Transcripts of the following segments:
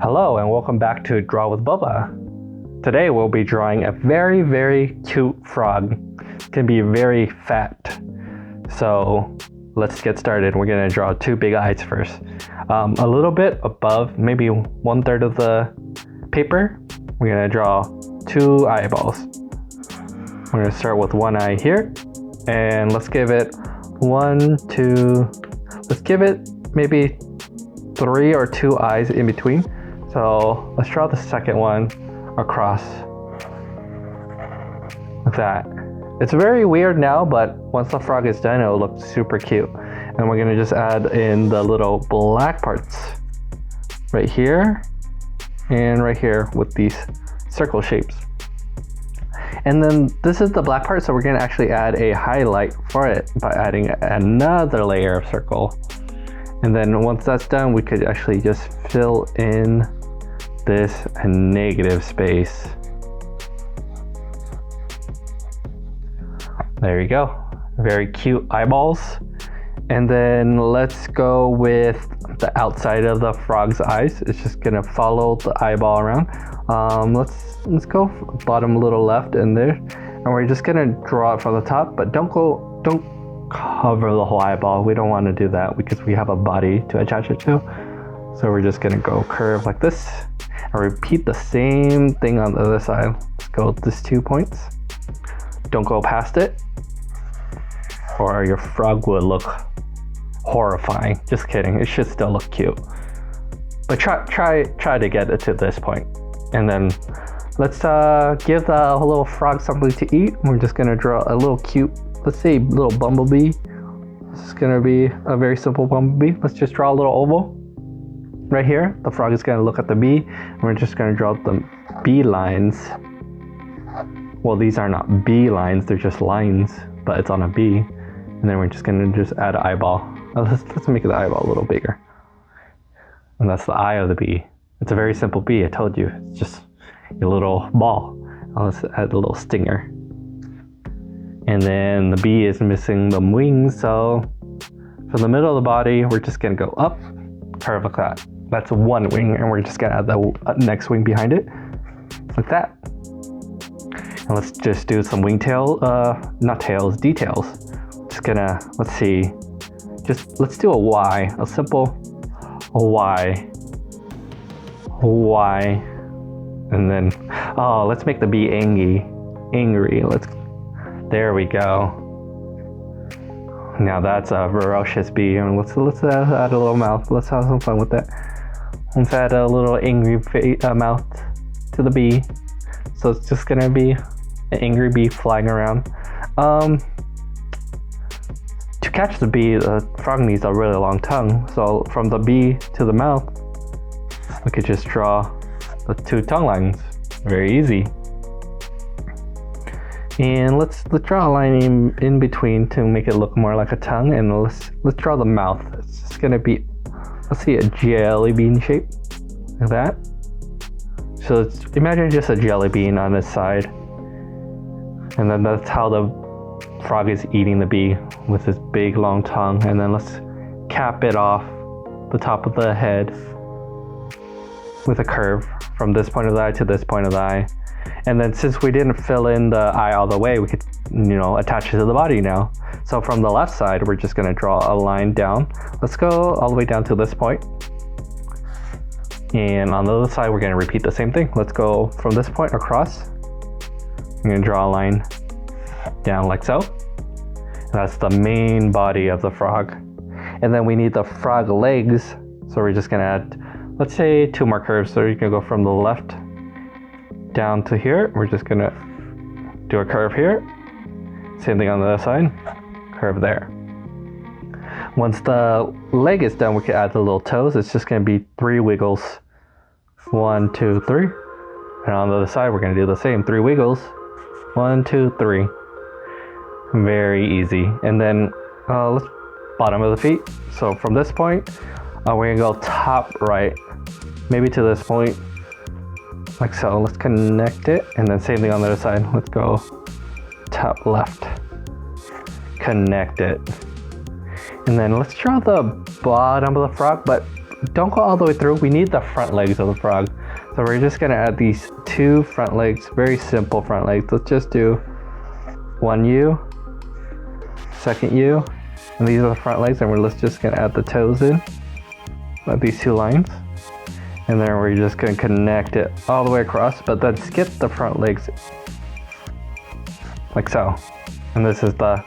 Hello and welcome back to Draw with Boba. Today we'll be drawing a very cute frog. It's gonna be very fat. So let's get started. We're gonna draw two big eyes first. A little bit above, maybe 1/3 of the paper, we're gonna draw two eyeballs. We're gonna start with one eye here, and let's give it maybe 3 or 2 eyes in between. So let's draw the second one across like that. It's very weird now, but once the frog is done, it'll look super cute. And we're gonna just add in the little black parts right here and right here with these circle shapes. And then this is the black part, so we're gonna actually add a highlight for it by adding another layer of circle. And then once that's done, we could actually just fill in this negative space. There you go. Very cute eyeballs. And then let's go with the outside of the frog's eyes. It's just gonna follow the eyeball around. Let's go bottom little left in there, and we're just gonna draw it from the top, but don't cover the whole eyeball. We don't want to do that because we have a body to attach it to. So we're just gonna go curve like this and repeat the same thing on the other side. Let's go with these 2 points. Don't go past it or your frog will look horrifying. Just kidding, it should still look cute. But try to get it to this point. And then let's give the little frog something to eat. We're just gonna draw a little cute, let's say little bumblebee. This is gonna be a very simple bumblebee. Let's just draw a little oval. Right here, the frog is gonna look at the bee, and we're just gonna draw the bee lines. Well, these are not bee lines, they're just lines, but it's on a bee. And then we're just gonna add an eyeball. Let's make the eyeball a little bigger. And that's the eye of the bee. It's a very simple bee, I told you. It's just a little ball. Let's add a little stinger. And then the bee is missing the wings, so from the middle of the body, we're just gonna go up, curve like that. That's one wing, and we're just gonna add the next wing behind it, like that. And let's just do some details. Just gonna, let's see, let's do a Y, a simple Y, and then, let's make the bee angry. There we go. Now that's a ferocious bee. And let's add a little mouth. Let's have some fun with that. Let's add a little angry mouth to the bee. So it's just gonna be an angry bee flying around. To catch the bee, the frog needs a really long tongue. So from the bee to the mouth, we could just draw the 2 tongue lines. Very easy. And let's draw a line in between to make it look more like a tongue. And let's draw the mouth. It's just gonna be, let's see, a jelly bean shape like that. So imagine just a jelly bean on this side, and then that's how the frog is eating the bee, with his big long tongue. And then let's cap it off the top of the head with a curve from this point of the eye to this point of the eye. And then since we didn't fill in the eye all the way, we could, attach it to the body now. So from the left side, we're just gonna draw a line down. Let's go all the way down to this point. And on the other side, we're gonna repeat the same thing. Let's go from this point across. I'm gonna draw a line down like so. And that's the main body of the frog. And then we need the frog legs. So we're just gonna add, let's say 2 more curves. So you can go from the left down to here. We're just gonna do a curve here. Same thing on the other side, curve there. Once the leg is done, we can add the little toes. It's just gonna be 3 wiggles. 1, 2, 3. And on the other side, we're gonna do the same, 3 wiggles. 1, 2, 3. Very easy. And then let's bottom of the feet. So from this point, we're gonna go top right, maybe to this point, like so. Let's connect it, and then same thing on the other side. Let's go top left, connect it, and then let's draw the bottom of the frog, but don't go all the way through. We need the front legs of the frog. So we're just gonna add these 2 front legs, very simple front legs. Let's just do 1 U, second U, and these are the front legs, and let's just gonna add the toes in, these 2 lines. And then we're just gonna connect it all the way across, but then skip the front legs, like so. And this is the,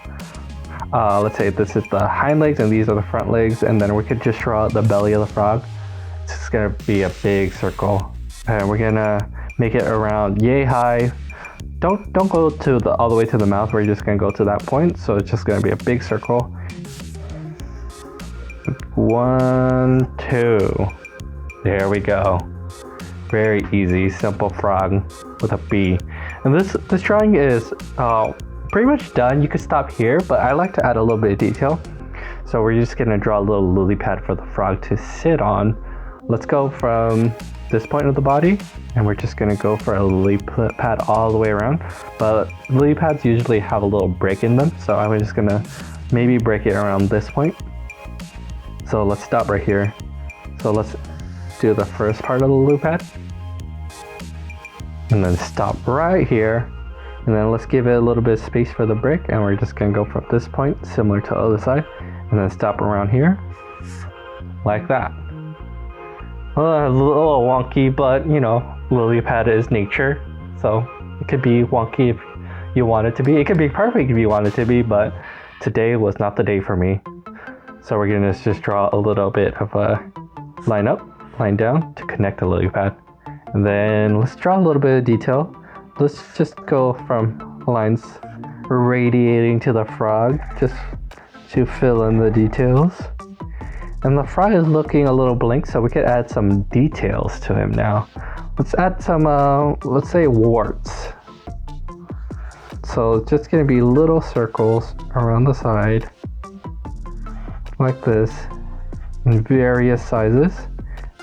let's say this is the hind legs and these are the front legs, and then we could just draw out the belly of the frog. It's just gonna be a big circle. And we're gonna make it around yay high. Don't go to all the way to the mouth. We're just gonna go to that point. So it's just gonna be a big circle. 1, 2. There we go. Very easy, simple frog with a B. And this drawing is pretty much done. You could stop here, but I like to add a little bit of detail. So we're just gonna draw a little lily pad for the frog to sit on. Let's go from this point of the body, and we're just gonna go for a lily pad all the way around. But lily pads usually have a little break in them, so I'm just gonna maybe break it around this point. So let's stop right here. So let's do the first part of the lily pad, and then stop right here, and then let's give it a little bit of space for the break, and we're just gonna go from this point similar to the other side, and then stop around here like that. A little wonky, but you know, lily pad is nature, so it could be wonky if you want it to be. It could be perfect if you want it to be, but today was not the day for me. So we're gonna just draw a little bit of a line up, line down to connect the lily pad. And then let's draw a little bit of detail. Let's just go from lines radiating to the frog, just to fill in the details. And the frog is looking a little blank, so we could add some details to him now. Let's add some, let's say warts. So it's just gonna be little circles around the side, like this, in various sizes.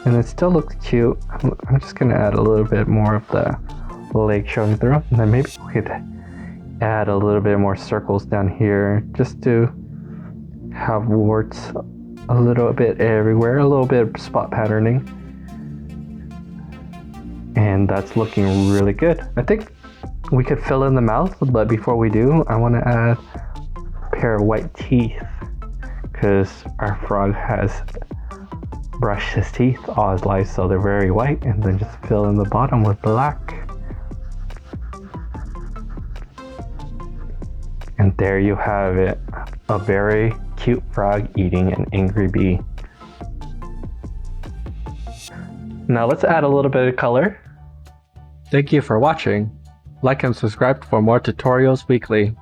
And it still looks cute. I'm just gonna add a little bit more of the leg showing through. And then maybe we could add a little bit more circles down here, just to have warts a little bit everywhere, a little bit of spot patterning. And that's looking really good. I think we could fill in the mouth, but before we do, I want to add a pair of white teeth, because our frog has brushed his teeth all his life, so they're very white. And then just fill in the bottom with black. And there you have it, a very cute frog eating an angry bee. Now let's add a little bit of color. Thank you for watching. Like and subscribe for more tutorials weekly.